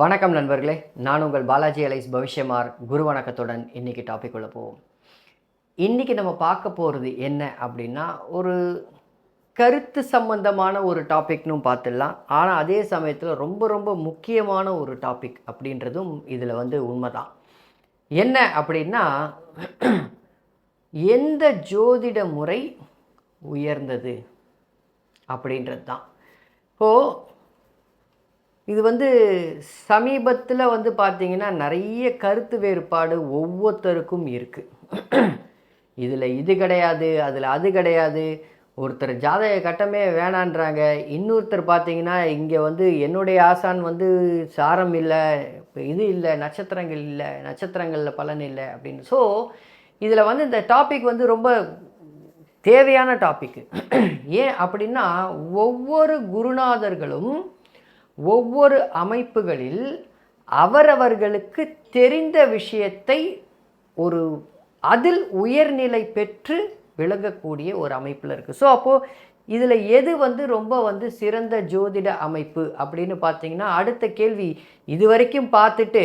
வணக்கம் நண்பர்களே, நான் உங்கள் பாலாஜி அலைஸ் பவிஷ்யமார். குரு வணக்கத்துடன் இன்றைக்கி டாபிக் உள்ள போவோம். இன்றைக்கி நம்ம பார்க்க போகிறது என்ன அப்படின்னா, ஒரு கருத்து சம்பந்தமான ஒரு டாபிக்னு பார்த்துடலாம். ஆனால் அதே சமயத்தில் ரொம்ப ரொம்ப முக்கியமான ஒரு டாபிக் அப்படின்றதும் இதில் உண்மைதான். என்ன அப்படின்னா, எந்த ஜோதிட முறை உயர்ந்தது அப்படின்றது தான். இப்போது இது சமீபத்தில் பார்த்தீங்கன்னா நிறைய கருத்து வேறுபாடு ஒவ்வொருத்தருக்கும் இருக்குது. இதில் இது கிடையாது, அதில் அது கிடையாது. ஒருத்தர் ஜாதக கட்டமே வேணான்றாங்க. இன்னொருத்தர் பார்த்தீங்கன்னா இங்கே என்னுடைய ஆசான் சாரம் இல்லை, இது இல்லை, நட்சத்திரங்கள் இல்லை, நட்சத்திரங்களில் பலன் இல்லை அப்படின்னு. ஸோ இதில் இந்த டாபிக் ரொம்ப தேவையான டாபிக். ஏன் அப்படின்னா, ஒவ்வொரு குருநாதர்களும் ஒவ்வொரு அமைப்புகளில் அவரவர்களுக்கு தெரிந்த விஷயத்தை அதில் உயர்நிலை பெற்று விளங்கக்கூடிய ஒரு அமைப்பில் இருக்குது. ஸோ அப்போது இதில் எது ரொம்ப சிறந்த ஜோதிட அமைப்பு அப்படின்னு பார்த்தீங்கன்னா, அடுத்த கேள்வி இது வரைக்கும் பார்த்துட்டு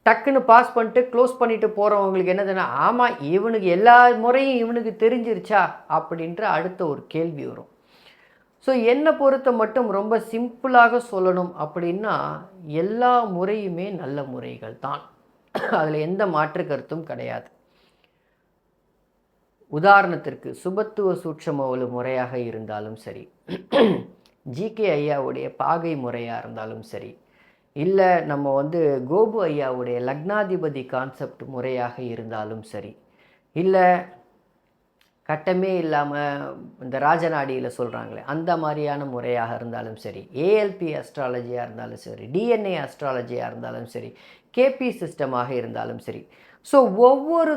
டக்குன்னு பாஸ் பண்ணிட்டு க்ளோஸ் பண்ணிட்டு போகிறவங்களுக்கு என்னதுன்னா, ஆமாம் இவனுக்கு எல்லா முறையும் இவனுக்கு தெரிஞ்சிருச்சா அப்படின்ற அடுத்த ஒரு கேள்வி வரும். ஸோ என்னை பொறுத்த மட்டும் ரொம்ப சிம்பிளாக சொல்லணும் அப்படின்னா, எல்லா முறையுமே நல்ல முறைகள் தான். அதில் எந்த மாற்று கருத்தும் கிடையாது. உதாரணத்திற்கு சுபத்துவ சூட்சமவலு முறையாக இருந்தாலும் சரி, ஜிகே ஐயாவுடைய பாகை முறையாக இருந்தாலும் சரி, இல்லை நம்ம கோபு ஐயாவுடைய லக்னாதிபதி கான்செப்ட் முறையாக இருந்தாலும் சரி, இல்லை கட்டமே இல்லாமல் இந்த ராஜநாடியில் சொல்கிறாங்களே அந்த மாதிரியான முறையாக இருந்தாலும் சரி, ஏஎல்பி அஸ்ட்ராலஜியாக இருந்தாலும் சரி, டிஎன்ஏ அஸ்ட்ராலஜியாக இருந்தாலும் சரி, கேபி சிஸ்டமாக இருந்தாலும் சரி. ஸோ ஒவ்வொரு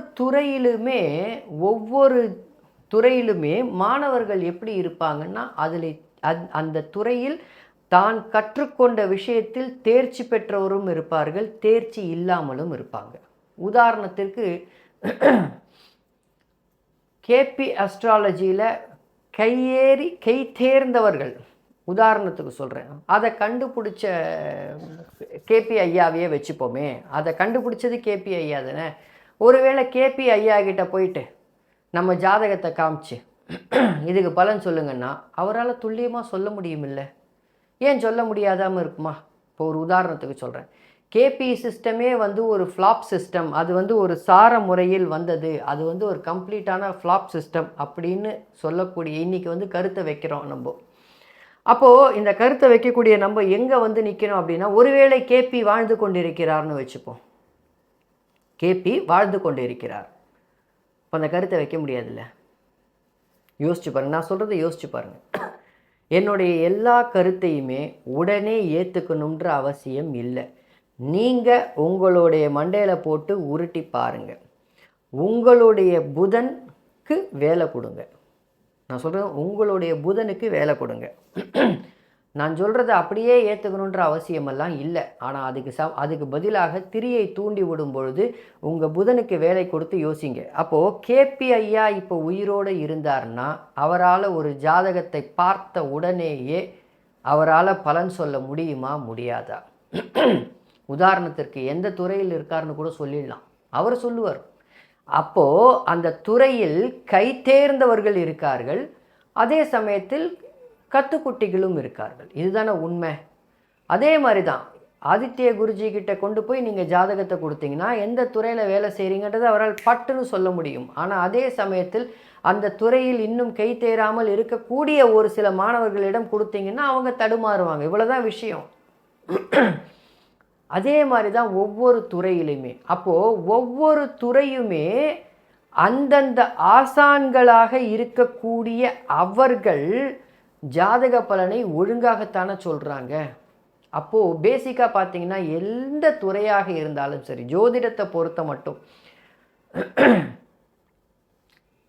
துறையிலுமே மாணவர்கள் எப்படி இருப்பாங்கன்னா, அந்த துறையில் தான் கற்றுக்கொண்ட விஷயத்தில் தேர்ச்சி பெற்றவரும் இருப்பார்கள், தேர்ச்சி இல்லாமலும் இருப்பாங்க. உதாரணத்திற்கு கேபி அஸ்ட்ராலஜியில் கை தேர்ந்தவர்கள், உதாரணத்துக்கு சொல்கிறேன், அதை கண்டுபிடிச்ச கேபி ஐயாவையே வச்சுப்போமே. அதை கண்டுபிடிச்சது கேபி ஐயா தானே. ஒருவேளை கேபி ஐயா கிட்ட போயிட்டு நம்ம ஜாதகத்தை காமிச்சு இதுக்கு பலன் சொல்லுங்கன்னா அவரால் துல்லியமாக சொல்ல முடியுமில்ல? ஏன் சொல்ல முடியாதாமல் இருக்குமா? இப்போ ஒரு உதாரணத்துக்கு சொல்கிறேன். கேபி சிஸ்டமே ஒரு ஃப்ளாப் சிஸ்டம், அது ஒரு சார முறையில் வந்தது, அது ஒரு கம்ப்ளீட்டான ஃப்ளாப் சிஸ்டம் அப்படின்னு சொல்லக்கூடிய இன்றைக்கி கருத்தை வைக்கிறோம் நம்ம. அப்போது இந்த கருத்தை வைக்கக்கூடிய நம்ம எங்கே நிற்கணும் அப்படின்னா, ஒருவேளை கேபி வாழ்ந்து கொண்டிருக்கிறார்னு வச்சுப்போம். கேபி வாழ்ந்து கொண்டு இருக்கிறார், இப்போ அந்த கருத்தை வைக்க முடியாதுல்ல. யோசிச்சு பாருங்கள், நான் சொல்கிறத யோசிச்சு பாருங்கள். என்னுடைய எல்லா கருத்தையுமே உடனே ஏற்றுக்கணுன்ற அவசியம் இல்லை. நீங்கள் உங்களுடைய மண்டையில் போட்டு உருட்டி பாருங்கள். உங்களுடைய புதனுக்கு வேலை கொடுங்க. நான் சொல்கிறேன், உங்களுடைய புதனுக்கு வேலை கொடுங்க. நான் சொல்கிறத அப்படியே ஏற்றுக்கணுன்ற அவசியமெல்லாம் இல்லை. ஆனால் அதுக்கு பதிலாக திரியை தூண்டி விடும் பொழுது உங்கள் புதனுக்கு வேலை கொடுத்து யோசிங்க. அப்போது கேபி ஐயா இப்போ உயிரோடு இருந்தார்னா, அவரால் ஒரு ஜாதகத்தை பார்த்த உடனேயே அவரால் பலன் சொல்ல முடியுமா, முடியாதா? உதாரணத்திற்கு எந்த துறையில் இருக்காருன்னு கூட சொல்லிடலாம், அவர் சொல்லுவார். அப்போது அந்த துறையில் கை தேர்ந்தவர்கள் இருக்கார்கள், அதே சமயத்தில் கத்துக்குட்டிகளும் இருக்கார்கள். இதுதானே உண்மை. அதே மாதிரி தான் ஆதித்ய குருஜி கிட்ட கொண்டு போய் நீங்கள் ஜாதகத்தை கொடுத்தீங்கன்னா எந்த துறையில் வேலை செய்கிறீங்கன்றது அவரால் பட்டுன்னு சொல்ல முடியும். ஆனால் அதே சமயத்தில் அந்த துறையில் இன்னும் கை தேராமல் இருக்கக்கூடிய ஒரு சில மாணவர்களிடம் கொடுத்தீங்கன்னா அவங்க தடுமாறுவாங்க. இவ்வளோதான் விஷயம். அதே மாதிரி தான் ஒவ்வொரு துறையிலுமே. அப்போது ஒவ்வொரு துறையுமே அந்தந்த ஆசான்களாக இருக்கக்கூடிய அவர்கள் ஜாதக பலனை ஒழுங்காகத்தானே சொல்கிறாங்க. அப்போது பேசிக்காக பார்த்தீங்கன்னா எந்த துறையாக இருந்தாலும் சரி, ஜோதிடத்தை பொறுத்த மட்டும்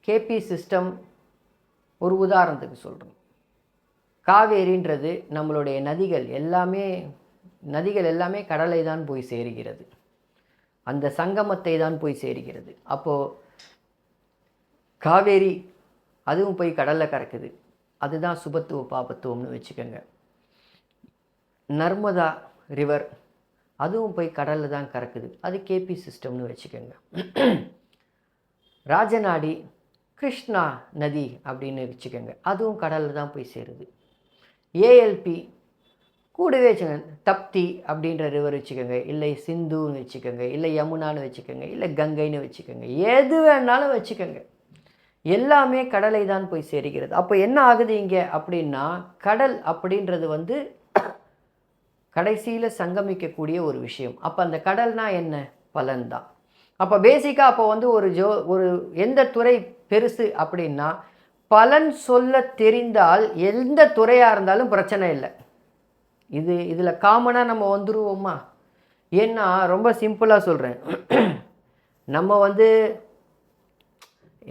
கேபி சிஸ்டம் ஒரு உதாரணத்துக்கு சொல்கிறோம். காவேரின்றது நம்மளுடைய நதிகள் எல்லாமே கடலை தான் போய் சேருகிறது, அந்த சங்கமத்தை தான் போய் சேருகிறது. அப்போது காவேரி அதுவும் போய் கடலில் கறக்குது, அதுதான் சுபத்துவ பாபத்துவம்னு வச்சுக்கோங்க. நர்மதா ரிவர், அதுவும் போய் கடலில் தான் கறக்குது. அது கேபி சிஸ்டம்னு வச்சுக்கோங்க. ராஜநாடி கிருஷ்ணா நதி அப்படின்னு வச்சுக்கோங்க, அதுவும் கடலில் தான் போய் சேருது. ஏஎல்பி கூடவே வச்சுக்கோங்க, தப்தி அப்படின்ற ரிவர் வச்சுக்கோங்க, இல்லை சிந்துன்னு வச்சுக்கோங்க, இல்லை யமுனான்னு வச்சுக்கோங்க, இல்லை கங்கைன்னு வச்சுக்கோங்க, எது வேணாலும் வச்சுக்கோங்க, எல்லாமே கடலை தான் போய் சேருகிறது. அப்போ என்ன ஆகுது இங்கே அப்படின்னா, கடல் அப்படின்றது வந்து கடைசியில் சங்கமிக்கக்கூடிய ஒரு விஷயம். அப்போ அந்த கடல்னா என்ன? பலன் தான். அப்போ பேசிக்காக அப்போ வந்து ஒரு எந்த துறை பெருசு அப்படின்னா, பலன் சொல்ல தெரிந்தால் எந்த துறையாக இருந்தாலும் பிரச்சனை இல்லை. இதில் காமனாக நம்ம வந்துடுவோமா? ஏன்னா ரொம்ப சிம்பிளாக சொல்கிறேன். நம்ம வந்து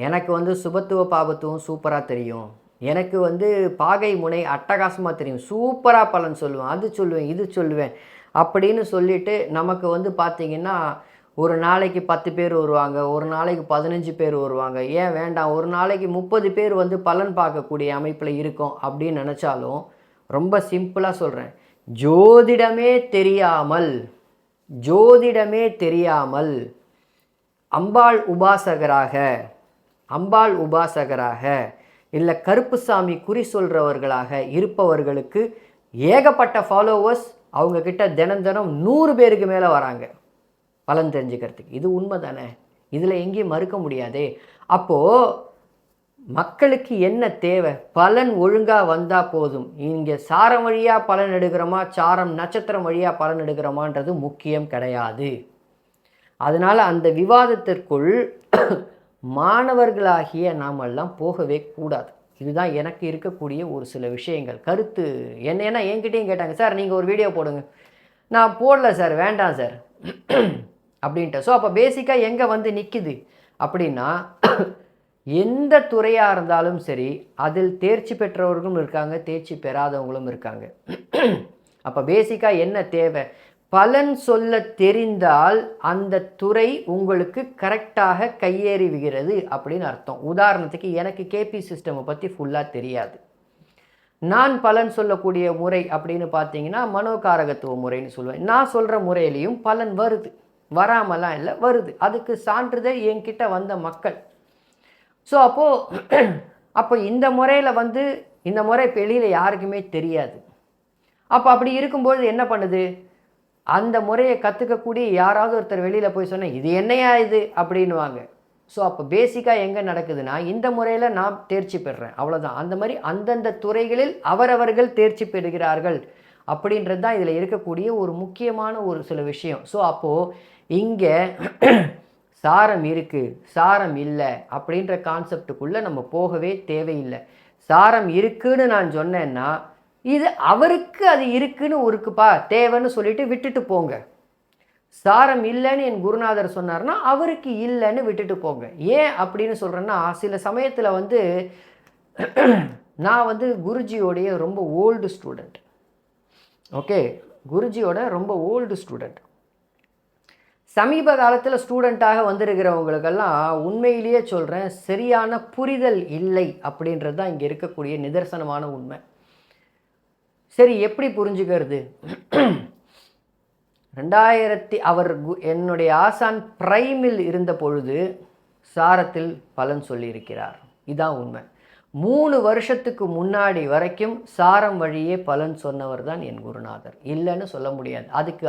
எனக்கு வந்து சுபத்துவ பாபத்துவம் சூப்பராக தெரியும், எனக்கு வந்து பாகை முனை அட்டகாசமாக தெரியும், சூப்பராக பலன் சொல்லுவேன், அது சொல்லுவேன், இது சொல்லுவேன் அப்படின்னு சொல்லிட்டு நமக்கு வந்து பார்த்திங்கன்னா ஒரு நாளைக்கு 10 பேர் வருவாங்க, ஒரு நாளைக்கு 15 பேர் வருவாங்க, ஏன் வேண்டாம் ஒரு நாளைக்கு 30 பேர் வந்து பலன் பார்க்கக்கூடிய அமைப்பில் இருக்கும் அப்படின்னு நினச்சாலும், ரொம்ப சிம்பிளாக சொல்கிறேன், ஜோதிடமே தெரியாமல் அம்பாள் உபாசகராக இல்லை கருப்புசாமி குறி சொல்கிறவர்களாக இருப்பவர்களுக்கு ஏகப்பட்ட ஃபாலோவர்ஸ் அவங்கக்கிட்ட தினம் 100 பேருக்கு மேலே வராங்க பலன் தெரிஞ்சுக்கிறதுக்கு. இது உண்மை தானே? இதில் எங்கேயும் மறுக்க முடியாதே. அப்போது மக்களுக்கு என்ன தேவை? பலன் ஒழுங்காக வந்தால் போதும். இங்கே சாரம் வழியாக பலன் எடுக்கிறோமா, சாரம் நட்சத்திரம் வழியாக பலன் எடுக்கிறோமான்றது முக்கியம் கிடையாது. அதனால் அந்த விவாதத்திற்குள் மாணவர்களாகிய நாமெல்லாம் போகவே கூடாது. இதுதான் எனக்கு இருக்கக்கூடிய ஒரு சில விஷயங்கள். கருத்து என்னன்னா என்கிட்டையும் கேட்டாங்க, சார் நீங்கள் ஒரு வீடியோ போடுங்க. நான் போடல சார், வேண்டாம் சார் அப்படின்ட்டு. ஸோ அப்போ பேசிக்காக எங்கே வந்து நிற்கிது அப்படின்னா, எந்த துறையாக இருந்தாலும் சரி அதில் தேர்ச்சி பெற்றவர்களும் இருக்காங்க, தேர்ச்சி பெறாதவங்களும் இருக்காங்க. அப்போ பேசிக்காக என்ன தேவை? பலன் சொல்ல தெரிந்தால் அந்த துறை உங்களுக்கு கரெக்டாக கையேறிவிகிறது அப்படின்னு அர்த்தம். உதாரணத்துக்கு எனக்கு கேபி சிஸ்டமை பற்றி ஃபுல்லாக தெரியாது. நான் பலன் சொல்லக்கூடிய முறை அப்படின்னு பார்த்தீங்கன்னா மனோகாரகத்துவ முறைன்னு சொல்லுவேன். நான் சொல்கிற முறையிலையும் பலன் வருது, வராமலாம் இல்லை, வருது. அதுக்கு சான்றிதழ் என்கிட்ட வந்த மக்கள். ஸோ அப்போ இந்த முறையில் வந்து இந்த முறை வெளியில் யாருக்குமே தெரியாது. அப்படி இருக்கும்போது என்ன பண்ணுது? அந்த முறையை கற்றுக்கக்கூடிய யாராவது ஒருத்தர் வெளியில் போய் சொன்னால் இது என்னையா இது அப்படின்வாங்க. ஸோ அப்போ பேசிக்காக எங்கே நடக்குதுன்னா, இந்த முறையில் நான் தேர்ச்சி பெறுறேன், அவ்வளோதான். அந்த மாதிரி அந்தந்த துறைகளில் அவரவர்கள் தேர்ச்சி பெறுகிறார்கள் அப்படின்றது தான் இதில் இருக்கக்கூடிய ஒரு முக்கியமான ஒரு சில விஷயம். ஸோ அப்போது இங்கே சாரம் இருக்குது, சாரம் இல்லை அப்படின்ற கான்செப்டுக்குள்ளே நம்ம போகவே தேவையில்லை. சாரம் இருக்குன்னு நான் சொன்னேன்னா, இது அவருக்கு அது இருக்குன்னு இருக்குப்பா தேவைன்னு சொல்லிட்டு விட்டுட்டு போங்க. சாரம் இல்லைன்னு என் குருநாதர் சொன்னார்னா அவருக்கு இல்லைன்னு விட்டுட்டு போங்க. ஏன் அப்படின்னு சொல்கிறேன்னா, சில சமயத்தில் வந்து நான் வந்து குருஜியோடைய ரொம்ப ஓல்டு ஸ்டூடெண்ட். ஓகே, குருஜியோட ரொம்ப ஓல்டு ஸ்டூடெண்ட். சமீப காலத்தில் ஸ்டூடெண்ட்டாக வந்திருக்கிறவங்களுக்கெல்லாம் உண்மையிலேயே சொல்கிறேன், சரியான புரிதல் இல்லை அப்படின்றது தான் இங்கே இருக்கக்கூடிய நிதர்சனமான உண்மை. சரி, எப்படி புரிஞ்சுக்கிறது? என்னுடைய ஆசான் பிரைமில் இருந்த பொழுது சாரத்தில் பலன் சொல்லியிருக்கிறார். இதான் உண்மை. 3 வருஷத்துக்கு முன்னாடி வரைக்கும் சாரம் வழியே பலன் சொன்னவர் தான் என் குருநாதர். இல்லைன்னு சொல்ல முடியாது. அதுக்கு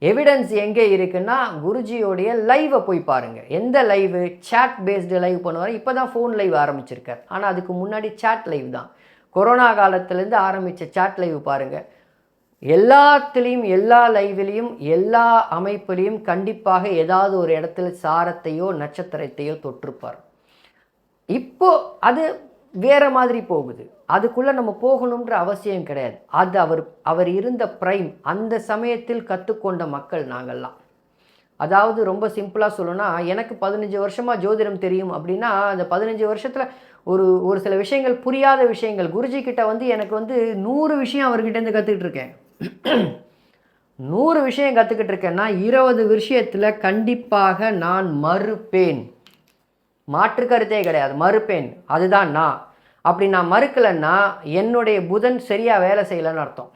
எவிடன்ஸ் எங்கே இருக்குன்னா, குருஜியோடைய லைவை போய் பாருங்கள். எந்த லைவு? சேட் பேஸ்டு லைவ் பண்ணுவார். இப்போ தான் ஃபோன் லைவ் ஆரம்பிச்சிருக்கார். ஆனால் அதுக்கு முன்னாடி சேட் லைவ் தான். கொரோனா காலத்துலேருந்து ஆரம்பித்த சேட் லைவ் பாருங்கள். எல்லாத்துலேயும், எல்லா லைவ்லேயும், எல்லா அமைப்புலேயும் கண்டிப்பாக ஏதாவது ஒரு இடத்துல சாரத்தையோ நட்சத்திரத்தையோ தொற்றுப்பார். இப்போ அது வேறு மாதிரி போகுது. அதுக்குள்ளே நம்ம போகணுன்ற அவசியம் கிடையாது. அது அவர் இருந்த பிரைம், அந்த சமயத்தில் கற்றுக்கொண்ட மக்கள் நாங்கள்லாம். அதாவது ரொம்ப சிம்பிளாக சொல்லணும்னா, எனக்கு 15 வருஷமாக ஜோதிடம் தெரியும் அப்படின்னா, அந்த 15 வருஷத்தில் ஒரு சில விஷயங்கள், புரியாத விஷயங்கள், குருஜி கிட்ட வந்து எனக்கு வந்து 100 விஷயம் அவர்கிட்டேருந்து கற்றுக்கிட்டு இருக்கேன். 100 விஷயம் கற்றுக்கிட்டு இருக்கேன்னா 20 விஷயத்தில் கண்டிப்பாக நான் மறுப்பேன். மாற்று கருத்தே கிடையாது, மறுப்பேன். அதுதான் நான். அப்படி நான் மறுக்கலைன்னா என்னுடைய புதன் சரியாக வேலை செய்யலைன்னு அர்த்தம்.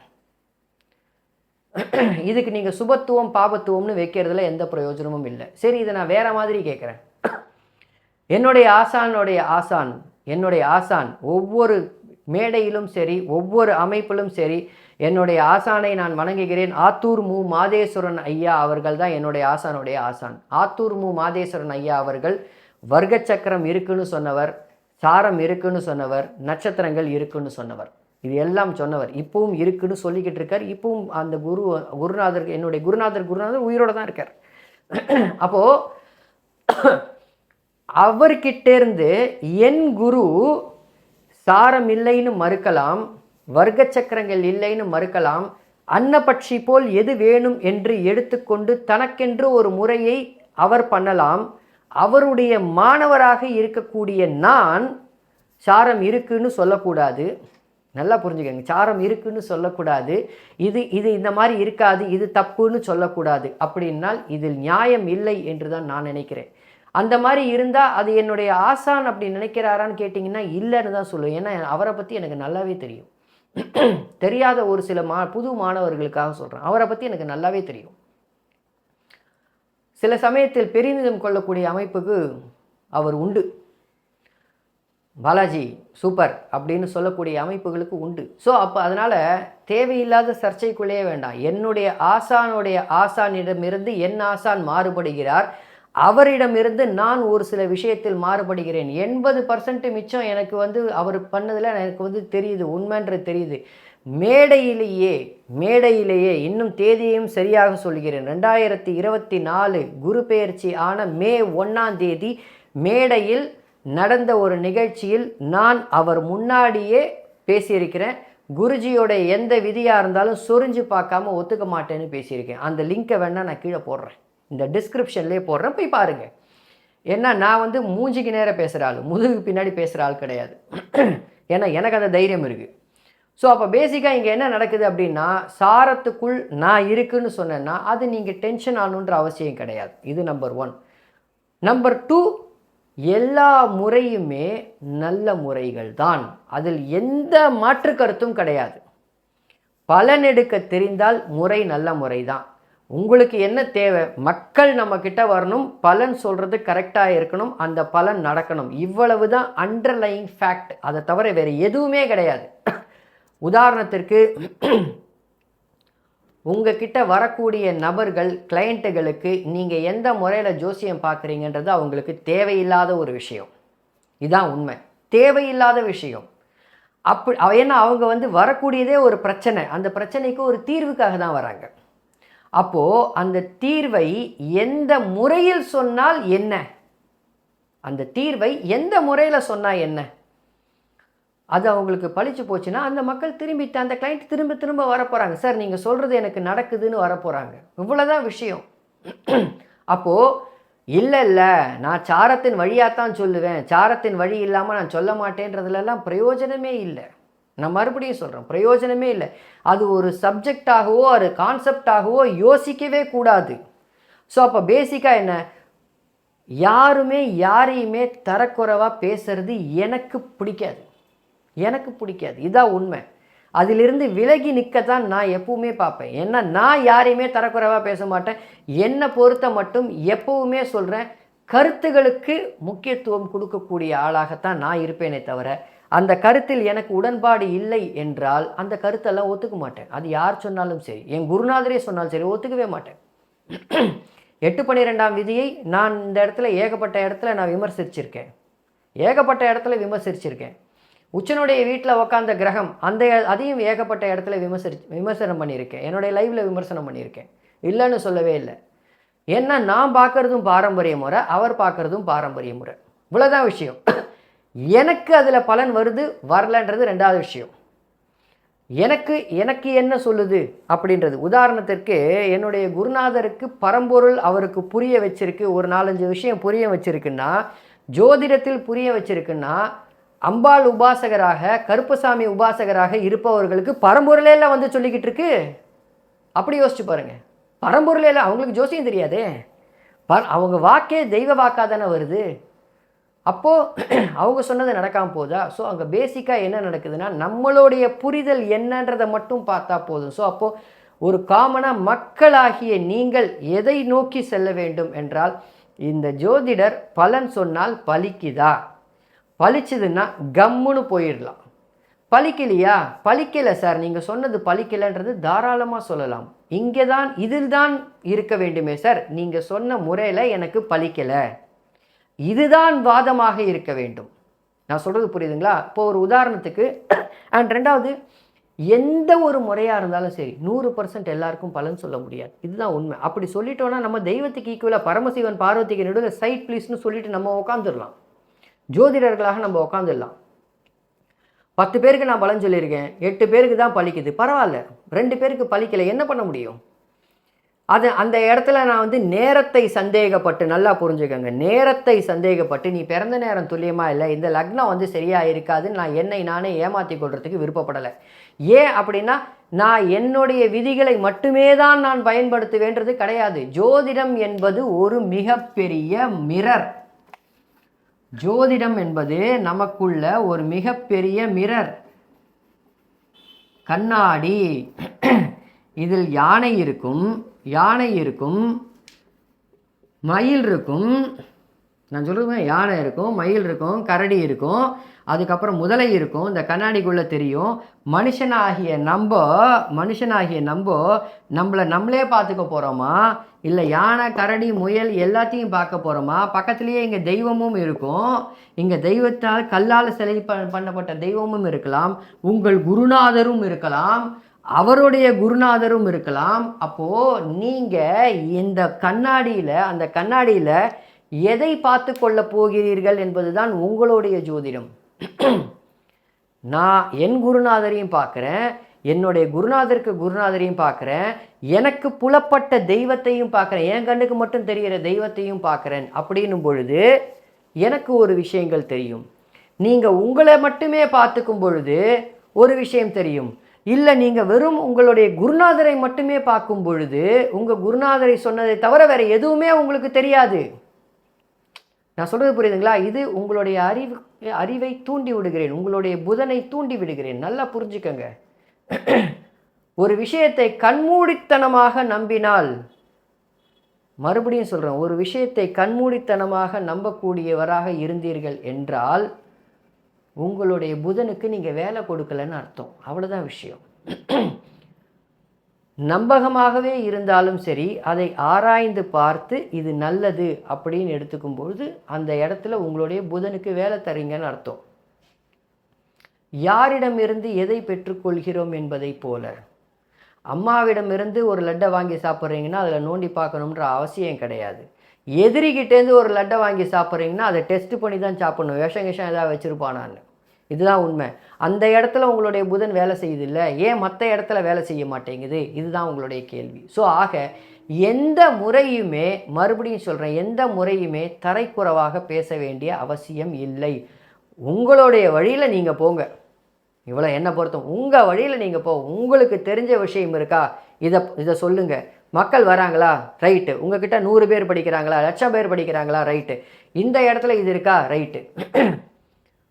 இதுக்கு நீங்கள் சுபத்துவம் பாபத்துவம்னு வைக்கிறதுல எந்த பிரயோஜனமும் இல்லை. சரி, இதை நான் வேறு மாதிரி கேட்குறேன். என்னுடைய ஆசான் ஒவ்வொரு மேடையிலும் சரி, ஒவ்வொரு அமைப்பிலும் சரி, என்னுடைய ஆசானை நான் வணங்குகிறேன். ஆத்தூர் மு மாதேஸ்வரன் ஐயா அவர்கள் தான் என்னுடைய ஆசான். ஆத்தூர் மு மாதேஸ்வரன் ஐயா அவர்கள் வர்க்க சக்கரம் இருக்குன்னு சொன்னவர், சாரம் இருக்குன்னு சொன்னவர், நட்சத்திரங்கள் இருக்குன்னு சொன்னவர், இது எல்லாம் சொன்னவர். இப்பவும் இருக்குன்னு சொல்லிக்கிட்டு இருக்கார். இப்பவும் அந்த குருநாதர் என்னுடைய குருநாதர் உயிரோட தான் இருக்கார். அப்போது அவர்கிட்டேருந்து என் குரு சாரம் இல்லைன்னு மறுக்கலாம், வர்க்க சக்கரங்கள் இல்லைன்னு மறுக்கலாம், அன்னபட்சி போல் எது வேணும் என்று எடுத்துக்கொண்டு தனக்கென்று ஒரு முறையை அவர் பண்ணலாம். அவருடைய மாணவராக இருக்கக்கூடிய நான் சாரம் இருக்குன்னு சொல்லக்கூடாது. நல்லா புரிஞ்சுக்கங்க, சாரம் இருக்குன்னு சொல்லக்கூடாது. இது இந்த மாதிரி இருக்காது, இது தப்புன்னு சொல்லக்கூடாது. அப்படின்னால் இதில் நியாயம் இல்லை என்று தான் நான் நினைக்கிறேன். அந்த மாதிரி இருந்தால் அது என்னுடைய ஆசான் அப்படி நினைக்கிறாரான்னு கேட்டிங்கன்னா இல்லைன்னு தான் சொல்லுவேன். ஏன்னா அவரை பற்றி எனக்கு நல்லாவே தெரியும். தெரியாத ஒரு சில புது மாணவர்களுக்காக சொல்கிறேன், அவரை பற்றி எனக்கு நல்லாவே தெரியும். சில சமயத்தில் பெருமிதம் கொள்ளக்கூடிய அமைப்புக்கு அவர் உண்டு. பாலாஜி சூப்பர் அப்படின்னு சொல்லக்கூடிய அமைப்புகளுக்கு உண்டு. ஸோ அப்போ அதனால் தேவையில்லாத சர்ச்சைக்குள்ளேயே வேண்டாம். என்னுடைய ஆசானிடமிருந்து என் ஆசான் மாறுபடுகிறார், அவரிடமிருந்து நான் ஒரு சில விஷயத்தில் மாறுபடுகிறேன். 80% மிச்சம் எனக்கு அவர் பண்ணதில் எனக்கு தெரியுது, உண்மைன்றது தெரியுது. மேடையிலேயே இன்னும் தேதியையும் சரியாக சொல்கிறேன், 2024 குரு பெயர்ச்சி ஆன மே 1ஆம் தேதி மேடையில் நடந்த ஒரு நிகழ்ச்சியில் நான் அவர் முன்னாடியே பேசியிருக்கிறேன். குருஜியோட எந்த விதியாக இருந்தாலும் சொரிஞ்சு பார்க்காம ஒத்துக்க மாட்டேன்னு பேசியிருக்கேன். அந்த லிங்கை வேணால் நான் கீழே போடுறேன், இந்த டிஸ்கிரிப்ஷன்லேயே போடுறேன், போய் பாருங்கள். ஏன்னா நான் மூஞ்சிக்கு நேரம் பேசுகிற ஆள், முதுகுக்கு பின்னாடி பேசுகிற ஆள் கிடையாது. ஏன்னா எனக்கு அந்த தைரியம் இருக்குது. ஸோ அப்போ பேசிக்காக இங்கே என்ன நடக்குது அப்படின்னா, சாரத்துக்குள் நான் இருக்குன்னு சொன்னேன்னா அது நீங்கள் டென்ஷன் ஆகணுன்ற அவசியம் கிடையாது. இது நம்பர் 1. நம்பர் 2, எல்லா முறையுமே நல்ல முறைகள் தான், அதில் எந்த மாற்று கருத்தும் கிடையாது. பலன் எடுக்க தெரிந்தால் முறை நல்ல முறை தான். உங்களுக்கு என்ன தேவை? மக்கள் நம்மக்கிட்ட வரணும், பலன் சொல்கிறது கரெக்டாக இருக்கணும், அந்த பலன் நடக்கணும். இவ்வளவு தான் அண்டர்லைங் ஃபேக்ட். அதை தவிர வேறு எதுவுமே கிடையாது. உதாரணத்திற்கு உங்ககிட்ட வரக்கூடிய நபர்கள், கிளையண்ட்டுகளுக்கு நீங்கள் எந்த முறையில் ஜோசியம் பார்க்குறீங்கன்றது அவங்களுக்கு தேவையில்லாத ஒரு விஷயம். இதுதான் உண்மை, தேவையில்லாத விஷயம். ஏன்னா அவங்க வரக்கூடியதே ஒரு பிரச்சனை, அந்த பிரச்சனைக்கு ஒரு தீர்வுக்காக தான் வராங்க. அப்போது அந்த தீர்வை எந்த முறையில் சொன்னால் என்ன, அந்த தீர்வை எந்த முறையில் சொன்னால் என்ன, அது அவங்களுக்கு பழிச்சு போச்சுன்னா அந்த மக்கள் அந்த கிளைண்ட் திரும்ப வரப்போகிறாங்க. சார் நீங்கள் சொல்கிறது எனக்கு நடக்குதுன்னு வரப்போகிறாங்க. இவ்வளோதான் விஷயம். அப்போது இல்லை நான் சாரத்தின் வழியாகத்தான் சொல்லுவேன், சாரத்தின் வழி இல்லாமல் நான் சொல்ல மாட்டேன்றதுலலாம் பிரயோஜனமே இல்லை. நான் மறுபடியும் சொல்கிறேன், பிரயோஜனமே இல்லை. அது ஒரு சப்ஜெக்டாகவோ ஒரு கான்செப்டாகவோ யோசிக்கவே கூடாது. ஸோ அப்போ பேசிக்காக என்ன, யாருமே யாரையுமே தரக்குறைவாக பேசுறது எனக்கு பிடிக்காது. இதான் உண்மை. அதிலிருந்து விலகி நிற்கத்தான் நான் எப்பவுமே பார்ப்பேன். ஏன்னா நான் யாரையுமே தரக்குறைவாக பேச மாட்டேன். என்னை பொறுத்த மட்டும் எப்பவுமே சொல்கிறேன், கருத்துகளுக்கு முக்கியத்துவம் கொடுக்கக்கூடிய ஆளாகத்தான் நான் இருப்பேனே தவிர, அந்த கருத்தில் எனக்கு உடன்பாடு இல்லை என்றால் அந்த கருத்தெல்லாம் ஒத்துக்க மாட்டேன். அது யார் சொன்னாலும் சரி, என் குருநாதரே சொன்னாலும் சரி, ஒத்துக்கவே மாட்டேன். 8/12 விதியை நான் இந்த இடத்துல ஏகப்பட்ட இடத்துல நான் விமர்சிச்சிருக்கேன். உச்சனுடைய வீட்டில் உக்காந்த கிரகம் அதையும் ஏகப்பட்ட இடத்துல விமர்சனம் பண்ணியிருக்கேன். என்னுடைய லைவில் விமர்சனம் பண்ணியிருக்கேன், இல்லைன்னு சொல்லவே இல்லை. ஏன்னா நான் பார்க்குறதும் பாரம்பரிய முறை, அவர் பார்க்குறதும் பாரம்பரிய முறை. இவ்வளோதான் விஷயம். எனக்கு அதில் பலன் வருது வரலன்றது 2வது விஷயம். எனக்கு என்ன சொல்லுது அப்படின்றது. உதாரணத்திற்கு என்னுடைய குருநாதருக்கு பரம்பொருள் அவருக்கு புரிய வச்சிருக்கு, ஒரு 4-5 விஷயம் புரிய வச்சிருக்குன்னா, ஜோதிடத்தில் புரிய வச்சிருக்குன்னா, அம்பாள் உபாசகராக கருப்பசாமி உபாசகராக இருப்பவர்களுக்கு பரம்பொருளே எல்லாம் சொல்லிக்கிட்டு இருக்கு. அப்படி யோசிச்சு பாருங்க. பரம்பொருளே எல்லாம் அவங்களுக்கு ஜோசியம் தெரியாதே, அவங்க வாக்கே தெய்வ வாக்காக தானே வருது. அப்போது அவங்க சொன்னது நடக்காமல் போதா? ஸோ அங்கே பேசிக்காக என்ன நடக்குதுன்னா, நம்மளுடைய புரிதல் என்னன்றதை மட்டும் பார்த்தா போதும். ஸோ அப்போது ஒரு காமனாக மக்களாகிய நீங்கள் எதை நோக்கி செல்ல வேண்டும் என்றால், இந்த ஜோதிடர் பலன் சொன்னால் பலிக்குதா, பலிச்சதுன்னா கம்முன்னு போயிடலாம். பலிக்கலையா, பலிக்கலை சார், நீங்கள் சொன்னது பலிக்கலைன்றது தாராளமாக சொல்லலாம். இங்கே தான் இதில் தான் இருக்க வேண்டுமே சார், நீங்கள் சொன்ன முறையில் எனக்கு பலிக்கலை, இதுதான் வாதமாக இருக்க வேண்டும். நான் சொல்கிறது புரியுதுங்களா? இப்போ ஒரு உதாரணத்துக்கு, அண்ட் ரெண்டாவது, எந்த ஒரு முறையாக இருந்தாலும் சரி 100% எல்லாருக்கும் பலன் சொல்ல முடியாது. இதுதான் உண்மை. அப்படி சொல்லிட்டோன்னா நம்ம தெய்வத்துக்கு ஈக்குவலாக பரமசிவன் பார்வதிக்கு நடுவில் சைட் ப்ளீஸ்னு சொல்லிட்டு நம்ம உட்காந்துடலாம். ஜோதிடர்களாக நம்ம உட்காந்துடலாம். 10 பேருக்கு நான் பலன் சொல்லியிருக்கேன், 8 பேருக்கு தான் பலிக்குது, பரவாயில்ல. 2 பேருக்கு பலிக்கலை, என்ன பண்ண முடியும்? அந்த இடத்துல நான் நேரத்தை சந்தேகப்பட்டு, நல்லா புரிஞ்சுக்கோங்க, நேரத்தை சந்தேகப்பட்டு நீ பிறந்த நேரம் துல்லியமாக இல்லை, இந்த லக்னம் சரியாக இருக்காதுன்னு நான் என்னை நானே ஏமாற்றி கொள்றதுக்கு விருப்பப்படலை. ஏன் அப்படின்னா, நான் என்னுடைய விதிகளை மட்டுமே தான் நான் பயன்படுத்துவேன்றது கிடையாது. ஜோதிடம் என்பது ஒரு மிகப்பெரிய மிரர். ஜோதிடம் என்பது நமக்குள்ள ஒரு மிகப்பெரிய மிரர், கண்ணாடி. இதில் யானை இருக்கும், மயில் இருக்கும். நான் சொல்லுவேன், யானை இருக்கும், மயில் இருக்கும், கரடி இருக்கும், அதுக்கப்புறம் முதலை இருக்கும். இந்த கண்ணாடிக்குள்ளே தெரியும். மனுஷனாகிய நம்மளை நம்மளே பார்த்துக்க போகிறோமா, இல்லை யானை கரடி முயல் எல்லாத்தையும் பார்க்க போகிறோமா? பக்கத்துலேயே இங்கே தெய்வமும் இருக்கும். இங்கே தெய்வத்தால் கல்லால் சிலை பண்ணப்பட்ட தெய்வமும் இருக்கலாம், உங்கள் குருநாதரும் இருக்கலாம், அவருடைய குருநாதரும் இருக்கலாம். அப்போது நீங்கள் இந்த அந்த கண்ணாடியில் எதை பார்த்து கொள்ள போகிறீர்கள் என்பதுதான் உங்களுடைய ஜோதிடம். நான் என் குருநாதரையும் பார்க்குறேன், என்னுடைய குருநாதரையும் பார்க்குறேன், எனக்கு புலப்பட்ட தெய்வத்தையும் பார்க்குறேன், என் கண்ணுக்கு மட்டும் தெரிகிற தெய்வத்தையும் பார்க்குறேன். அப்படின்னும் பொழுது எனக்கு ஒரு விஷயங்கள் தெரியும். நீங்கள் உங்களை மட்டுமே பார்த்துக்கும் பொழுது ஒரு விஷயம் தெரியும். இல்லை, நீங்கள் வெறும் உங்களுடைய குருநாதரை மட்டுமே பார்க்கும் பொழுது உங்கள் குருநாதரை சொன்னதை தவிர வேறு எதுவுமே உங்களுக்கு தெரியாது. நான் சொல்கிறது புரியுதுங்களா? இது உங்களுடைய அறிவை தூண்டி விடுகிறேன், உங்களுடைய புதனை தூண்டி விடுகிறேன். நல்லா புரிஞ்சுக்கங்க. ஒரு விஷயத்தை கண்மூடித்தனமாக நம்பினால், மறுபடியும் சொல்கிறேன், ஒரு விஷயத்தை கண்மூடித்தனமாக நம்பக்கூடியவராக இருந்தீர்கள் என்றால் உங்களுடைய புதனுக்கு நீங்கள் வேலை கொடுக்கலன்னு அர்த்தம். அவ்வளோதான் விஷயம். நம்பகமாகவே இருந்தாலும் சரி, அதை ஆராய்ந்து பார்த்து இது நல்லது அப்படின்னு எடுத்துக்கும் பொழுது அந்த இடத்துல உங்களுடைய புதனுக்கு வேலை தரீங்கன்னு அர்த்தம். யாரிடமிருந்து எதை பெற்றுக்கொள்கிறோம் என்பதை போல, அம்மாவிடமிருந்து ஒரு லட்டை வாங்கி சாப்பிட்றீங்கன்னா அதில் நோண்டி பார்க்கணுன்ற அவசியம் கிடையாது. எதிரிகிட்டேருந்து ஒரு லட்டை வாங்கி சாப்பிட்றீங்கன்னா அதை டெஸ்ட் பண்ணி தான் சாப்பிடணும், விஷம் ஏதாவது வச்சுருப்பானான்னு. இதுதான் உண்மை. அந்த இடத்துல உங்களுடைய புதன் வேலை செய்யுது இல்லை, ஏன் மற்ற இடத்துல வேலை செய்ய மாட்டேங்குது? இதுதான் உங்களுடைய கேள்வி. ஸோ ஆக எந்த முறையுமே, மறுபடியும் சொல்கிறேன், எந்த முறையுமே தரைக்குறவாக பேச வேண்டிய அவசியம் இல்லை. உங்களுடைய வழியில் நீங்கள் போங்க. இவ்வளோ என்ன பொறுத்தும் உங்கள் வழியில் நீங்கள் உங்களுக்கு தெரிஞ்ச விஷயம் இருக்கா, இதை சொல்லுங்கள். மக்கள் வராங்களா, ரைட்டு. உங்ககிட்ட 100 பேர் படிக்கிறாங்களா, 1,00,000 பேர் படிக்கிறாங்களா, ரைட்டு. இந்த இடத்துல இது இருக்கா, ரைட்டு.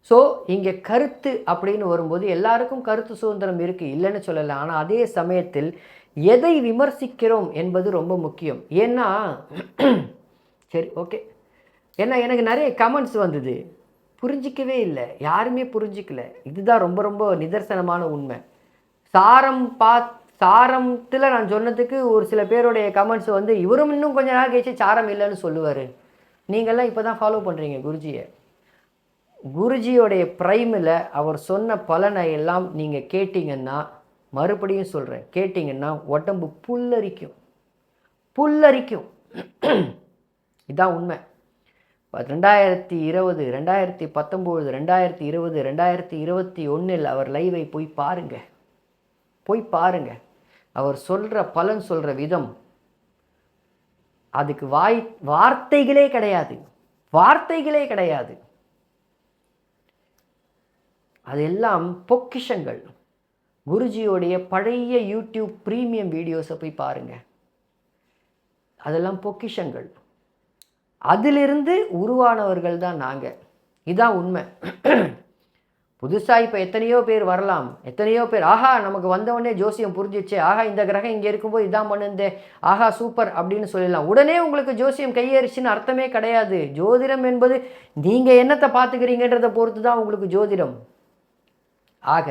ஸோ இங்கே கருத்து அப்படின்னு வரும்போது எல்லாருக்கும் கருத்து சுதந்திரம் இருக்குது, இல்லைன்னு சொல்லலை. ஆனால் அதே சமயத்தில் எதை விமர்சிக்கிறோம் என்பது ரொம்ப முக்கியம். ஏன்னா சரி, ஓகே, ஏன்னா எனக்கு நிறைய கமெண்ட்ஸ் வந்தது, புரிஞ்சிக்கவே இல்லை, யாருமே புரிஞ்சிக்கல. இதுதான் ரொம்ப ரொம்ப நிதர்சனமான உண்மை. சாரத்தில் நான் சொன்னதுக்கு ஒரு சில பேருடைய கமெண்ட்ஸ் இவரும் இன்னும் கொஞ்ச நாள் கழிச்சு சாரம் இல்லைன்னு சொல்லுவார். நீங்கள்லாம் இப்போ தான் ஃபாலோ பண்ணுறீங்க குருஜியை. குருஜியோடைய ப்ரைமில் அவர் சொன்ன பலனை எல்லாம் நீங்கள் கேட்டிங்கன்னா, மறுபடியும் சொல்கிறேன், கேட்டிங்கன்னா உடம்பு புல்லரிக்கும். இதுதான் உண்மை. 2020, 2019, 2020, 2021 அவர் லைவை போய் பாருங்கள். அவர் சொல்கிற பலன் சொல்கிற விதம், அதுக்கு வார்த்தைகளே கிடையாது. அதெல்லாம் பொக்கிஷங்கள். குருஜியோடைய பழைய யூடியூப் ப்ரீமியம் வீடியோஸை போய் பாருங்கள். அதெல்லாம் பொக்கிஷங்கள். அதிலிருந்து உருவானவர்கள் தான் நாங்கள். இதான் உண்மை. புதுசாக இப்போ எத்தனையோ பேர் வரலாம், எத்தனையோ பேர் ஆஹா நமக்கு வந்தவொடனே ஜோசியம் புரிஞ்சிச்சு, ஆஹா இந்த கிரகம் இங்கே இருக்கும்போது இதான் பண்ணுந்தே, ஆஹா சூப்பர் அப்படின்னு சொல்லலாம். உடனே உங்களுக்கு ஜோசியம் கையேறிச்சின்னு அர்த்தமே கிடையாது. ஜோதிடம் என்பது நீங்கள் என்னத்தை பார்த்துக்கிறீங்கன்றதை பொறுத்து தான் உங்களுக்கு ஜோதிடம். ஆக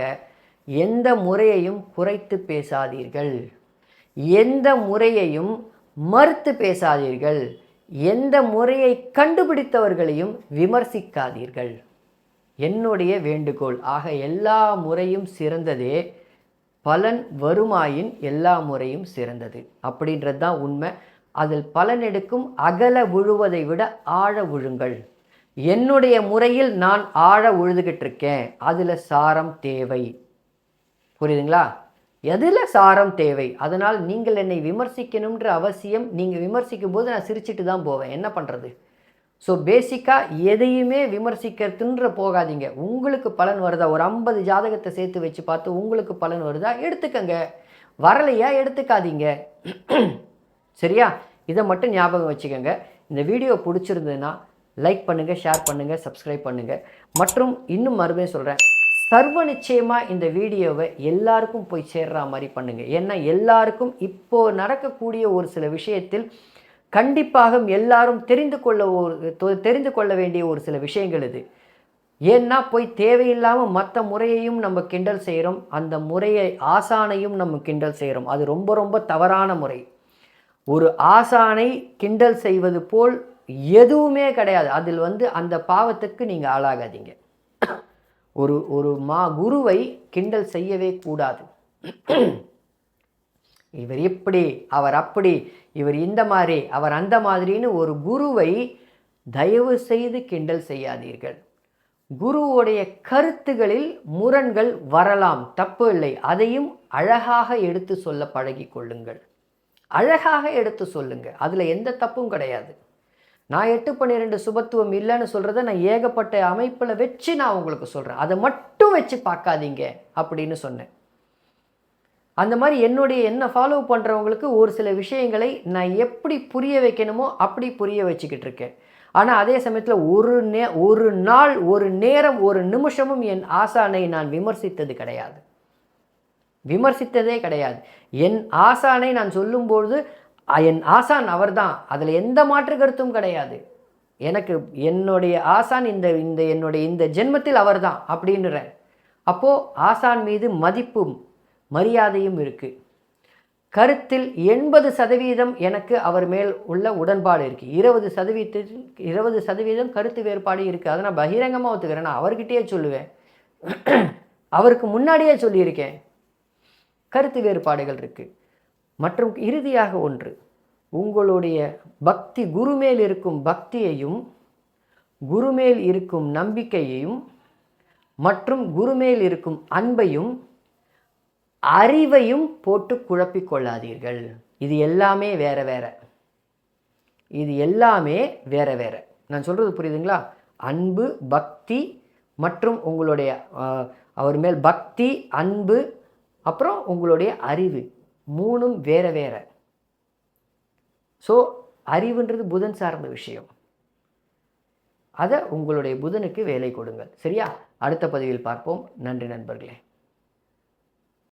எந்த முறையையும் குறைத்து பேசாதீர்கள், எந்த முறையையும் மறுத்து பேசாதீர்கள், எந்த முறையை கண்டுபிடித்தவர்களையும் விமர்சிக்காதீர்கள். என்னுடைய வேண்டுகோள். ஆக எல்லா முறையும் சிறந்ததே, பலன் வருமாயின் எல்லா முறையும் சிறந்தது அப்படின்றது தான் உண்மை. அதில் பலன் எடுக்கும் அகல விழுவதை விட ஆழ விழுங்கள். என்னுடைய முறையில் நான் ஆழ உழுதுகிட்டு இருக்கேன், அதில் சாரம் தேவை. புரியுதுங்களா? எதில் சாரம் தேவை. அதனால் நீங்கள் என்னை விமர்சிக்கணுன்ற அவசியம், நீங்கள் விமர்சிக்கும் போது நான் சிரிச்சிட்டு தான் போவேன், என்ன பண்ணுறது? ஸோ பேசிக்காக எதையுமே விமர்சிக்கிறதுன்ற போகாதீங்க. உங்களுக்கு பலன் வருதா, ஒரு 50 ஜாதகத்தை சேர்த்து வச்சு பார்த்து உங்களுக்கு பலன் வருதா எடுத்துக்கங்க, வரலையா எடுத்துக்காதீங்க. சரியா? இதை மட்டும் ஞாபகம் வச்சுக்கோங்க. இந்த வீடியோ பிடிச்சிருந்ததுன்னா லைக் பண்ணுங்கள், ஷேர் பண்ணுங்கள், சப்ஸ்கிரைப் பண்ணுங்கள். மற்றும் இன்னும் மறுபடியும் சொல்கிறேன், சர்வ நிச்சயமாக இந்த வீடியோவை எல்லாருக்கும் போய் சேர்ற மாதிரி பண்ணுங்கள். ஏன்னா எல்லாருக்கும் இப்போது நடக்கக்கூடிய ஒரு சில விஷயத்தில் கண்டிப்பாக எல்லாரும் தெரிந்து கொள்ள வேண்டிய ஒரு சில விஷயங்கள் இது. ஏன்னா போய் தேவையில்லாமல் மற்ற முறையையும் நம்ம கிண்டல் செய்கிறோம், அந்த முறையை ஆசானையும் நம்ம கிண்டல் செய்கிறோம். அது ரொம்ப ரொம்ப தவறான முறை. ஒரு ஆசானை கிண்டல் செய்வது போல் எதுவுமே கிடையாது. அதில் அந்த பாவத்துக்கு நீங்கள் ஆளாகாதீங்க. ஒரு குருவை கிண்டல் செய்யவே கூடாது. இவர் இப்படி, அவர் அப்படி, இவர் இந்த மாதிரி, அவர் அந்த மாதிரின்னு ஒரு குருவை தயவு செய்து கிண்டல் செய்யாதீர்கள். குருவுடைய கருத்துகளில் முரண்கள் வரலாம், தப்பு இல்லை. அதையும் அழகாக எடுத்து சொல்ல பழகி கொள்ளுங்கள். அழகாக எடுத்து சொல்லுங்க, அதில் எந்த தப்பும் கிடையாது. நான் 8/12 சுபத்துவம் இல்லைன்னு சொல்கிறத நான் ஏகப்பட்ட அமைப்பில் வச்சு நான் உங்களுக்கு சொல்கிறேன், அதை மட்டும் வச்சு பார்க்காதீங்க அப்படின்னு சொன்னேன். அந்த மாதிரி என்னை ஃபாலோ பண்ணுறவங்களுக்கு ஒரு சில விஷயங்களை நான் எப்படி புரிய வைக்கணுமோ அப்படி புரிய வச்சுக்கிட்டு இருக்கேன். ஆனால் அதே சமயத்தில் ஒரு நாள், ஒரு நேரம், ஒரு நிமிஷமும் என் ஆசானை நான் விமர்சித்தது கிடையாது, விமர்சித்ததே கிடையாது. என் ஆசானை நான் சொல்லும்பொழுது என் ஆசான் அவர்தான், அதில் எந்த மாற்று கருத்தும் கிடையாது. எனக்கு என்னுடைய ஆசான் இந்த ஜென்மத்தில் அவர்தான் அப்படின்ற. அப்போது ஆசான் மீது மதிப்பும் மரியாதையும் இருக்குது. கருத்தில் 80% எனக்கு அவர் மேல் உள்ள உடன்பாடு இருக்குது. 20% கருத்து வேறுபாடு இருக்குது. அதை நான் பகிரங்கமாக ஒத்துக்கிறேன், நான் அவர்கிட்டயே சொல்லுவேன், அவருக்கு முன்னாடியே சொல்லியிருக்கேன். கருத்து வேறுபாடுகள் இருக்குது. மற்றும் இறுதியாக ஒன்று, உங்களுடைய பக்தி, குருமேல் இருக்கும் பக்தியையும் குருமேல் இருக்கும் நம்பிக்கையையும் மற்றும் குருமேல் இருக்கும் அன்பையும் அறிவையும் போட்டு குழப்பிக்கொள்ளாதீர்கள். இது எல்லாமே வேற வேற, இது எல்லாமே வேற வேற. நான் சொல்கிறது புரியுதுங்களா? அன்பு, பக்தி மற்றும் உங்களுடைய அவர் மேல் பக்தி, அன்பு, அப்புறம் உங்களுடைய அறிவு, மூணும் வேற வேற. ஸோ அறிவுன்றது புதன் சார்ந்த விஷயம். அதை உங்களுடைய புதனுக்கு வேலை கொடுங்கள். சரியா? அடுத்த பதிவில் பார்ப்போம். நன்றி நண்பர்களே.